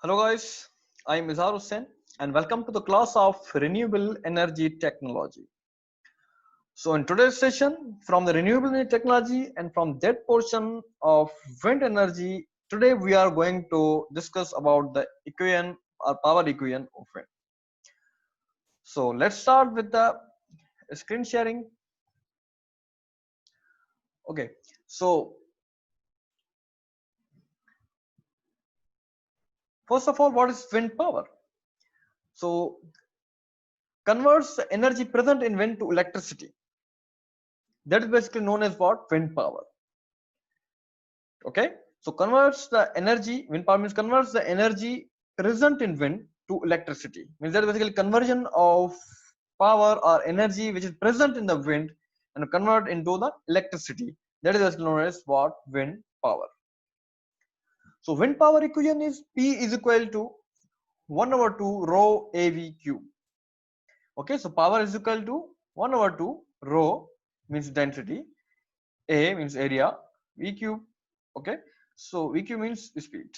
Hello guys, I am Izhar Hussain and welcome to the class of Renewable Energy Technology. So in today's session from the renewable energy technology and from that portion of wind energy, today we are going to discuss about the equation or power equation of wind. So let's start with the screen sharing. Okay, so first of all, what is wind power? So converts the energy present in wind to electricity. That is basically known as what? Wind power. Okay, so converts the energy, wind power means converts the energy present in wind to electricity, means that is basically conversion of power or energy which is present in the wind and convert into the electricity. That is basically known as what? Wind power. So wind power equation is P is equal to 1 over 2 rho av cube. Okay, so power is equal to 1 over 2 rho means density, a means area, v cube. Okay, so v cube means speed.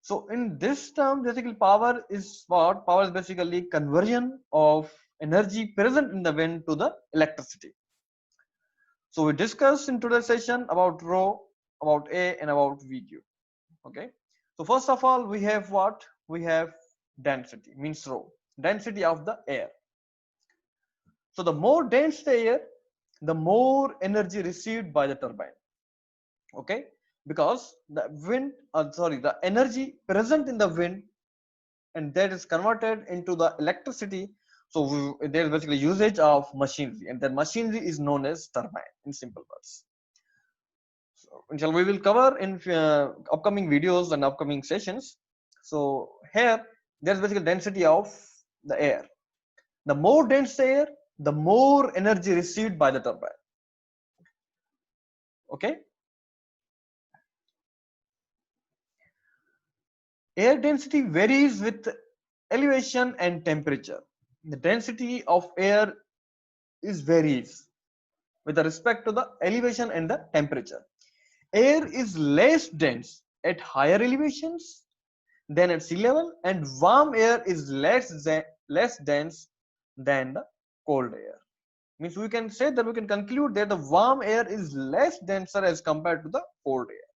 So in this term, basically power is what? Power is basically conversion of energy present in the wind to the electricity. So we discussed in today's session about rho, about a and about v cube. Okay, so first of all we have what? We have density means rho, density of the air. So the more dense the air, the more energy received by the turbine. Okay, because the wind the energy present in the wind and that is converted into the electricity. So there is basically usage of machinery and that machinery is known as turbine in simple words. So inshallah we will cover in upcoming videos and upcoming sessions. So here there's basically density of the air. The more dense the air, the more energy received by the turbine. Okay, air density varies with elevation and temperature. The density of air is varies with respect to the elevation and the temperature. Air is less dense at higher elevations than at sea level, and warm air is less dense than the cold air. Means we can say that we can conclude that the warm air is less denser as compared to the cold air.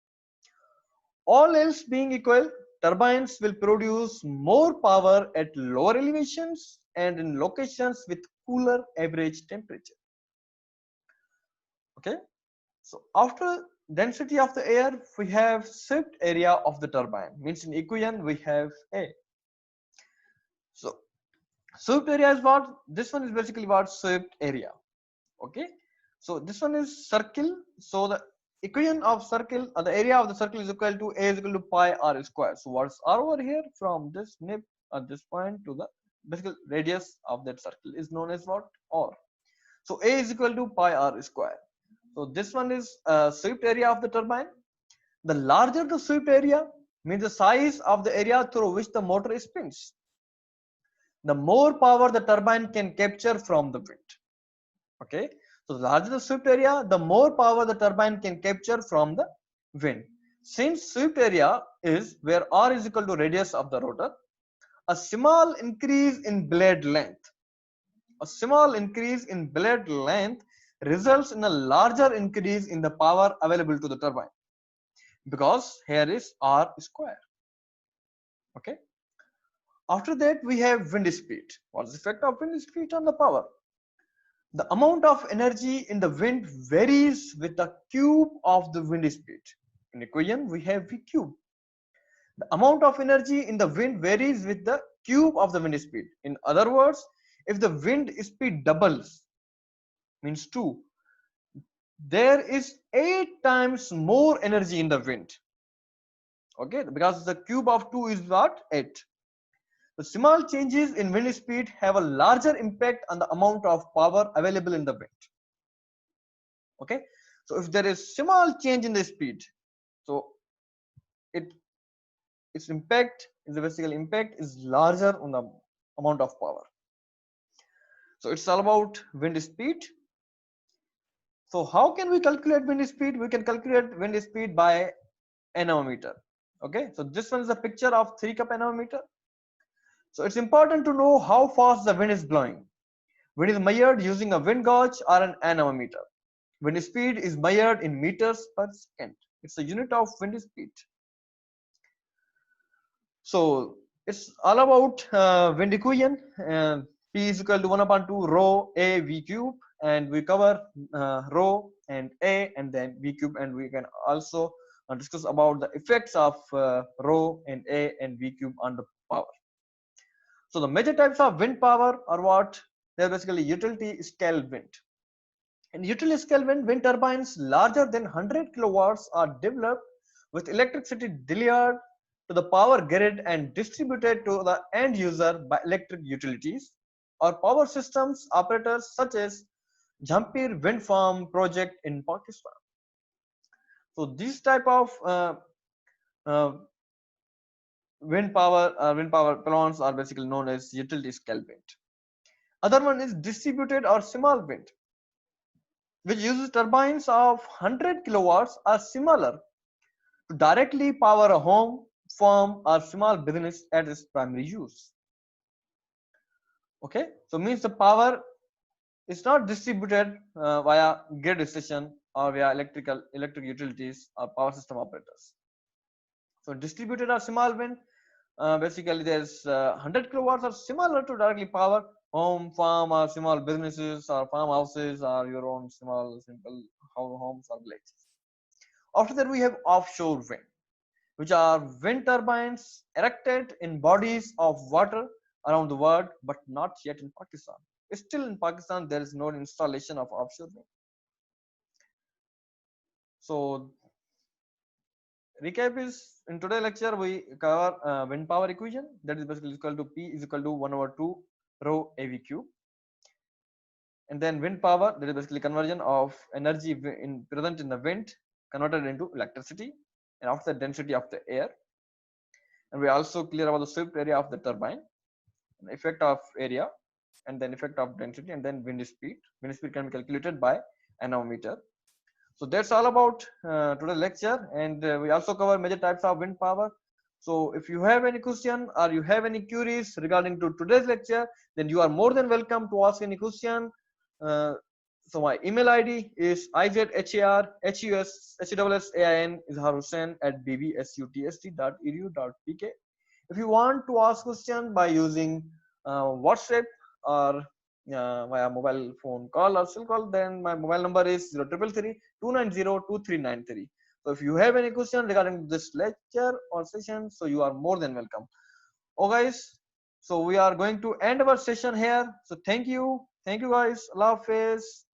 All else being equal, turbines will produce more power at lower elevations and in locations with cooler average temperature. Okay, so after density of the air, we have swept area of the turbine. Means in equation we have A. So swept area is what? This one is basically what? Swept area. Okay, so this one is circle. So the equation of circle, the area of the circle is equal to A is equal to pi r square. So what's r over here? From this nib at this point to the basically radius of that circle is known as what? R. So A is equal to pi r square. So this one is swept area of the turbine. The larger the swept area means the size of the area through which the motor spins, the more power the turbine can capture from the wind. Okay, so the larger the swept area, the more power the turbine can capture from the wind. Since swept area is where r is equal to radius of the rotor, a small increase in blade length, results in a larger increase in the power available to the turbine, because here is r square. Okay, after that we have wind speed. What is the effect of wind speed on the power? The amount of energy in the wind varies with the cube of the wind speed. In equation we have v cube. The amount of energy in the wind varies with the cube of the wind speed. In other words, if the wind speed doubles, means 2, there is 8 times more energy in the wind. Okay, because the cube of 2 is what? 8. The small changes in wind speed have a larger impact on the amount of power available in the wind. Okay, so if there is small change in the speed, so its impact is the basically impact is larger on the amount of power. So it's all about wind speed. So how can we calculate wind speed? We can calculate wind speed by anemometer. Okay, so this one is a picture of 3-cup anemometer. So it's important to know how fast the wind is blowing. Wind is measured using a wind gauge or an anemometer. Wind speed is measured in meters per second. It's a unit of wind speed. So it's all about wind equation. P is equal to 1 upon 2 rho a v cube, and we cover rho and a and then v cube, and we can also discuss about the effects of rho and a and v cube on the power. So the major types of wind power are what? They're basically utility scale wind. In utility scale wind, wind turbines larger than 100 kilowatts are developed with electricity delivered to the power grid and distributed to the end user by electric utilities or power systems operators such as Jhampir Wind Farm project in Pakistan. So these type of uh, wind power plants are basically known as utility scale wind. Other one is distributed or small wind, which uses turbines of 100 kilowatts or similar to directly power a home, farm, or small business at its primary use. Okay, so means the power is not distributed via grid station or via electric utilities or power system operators. So distributed or small wind, basically there's 100 kilowatts are similar to directly power home, farm, or small businesses or farmhouses or your own small simple homes or villages. After that, we have offshore wind, which are wind turbines erected in bodies of water around the world, but not yet in Pakistan. Still in Pakistan, there is no installation of offshore wind. So, recap is in today's lecture we cover wind power equation, that is basically equal to P is equal to 1 over 2 rho AV cube, and then wind power, that is basically conversion of energy present in the wind converted into electricity, and after the density of the air. And we also clear about the swept area of the turbine, effect of area, and then effect of density, and then wind speed. Wind speed can be calculated by anemometer. So that's all about today's lecture, and we also cover major types of wind power. So if you have any question or you have any queries regarding to today's lecture, then you are more than welcome to ask any question. Uh, so my email ID is izharhussain izharhussain@bbsutst.edu.pk. If you want to ask question by using WhatsApp or via mobile phone call or cell call, then my mobile number is 0333 So if you have any question regarding this lecture or session, so you are more than welcome. Oh guys, so we are going to end our session here. So thank you guys. Allah Hafiz.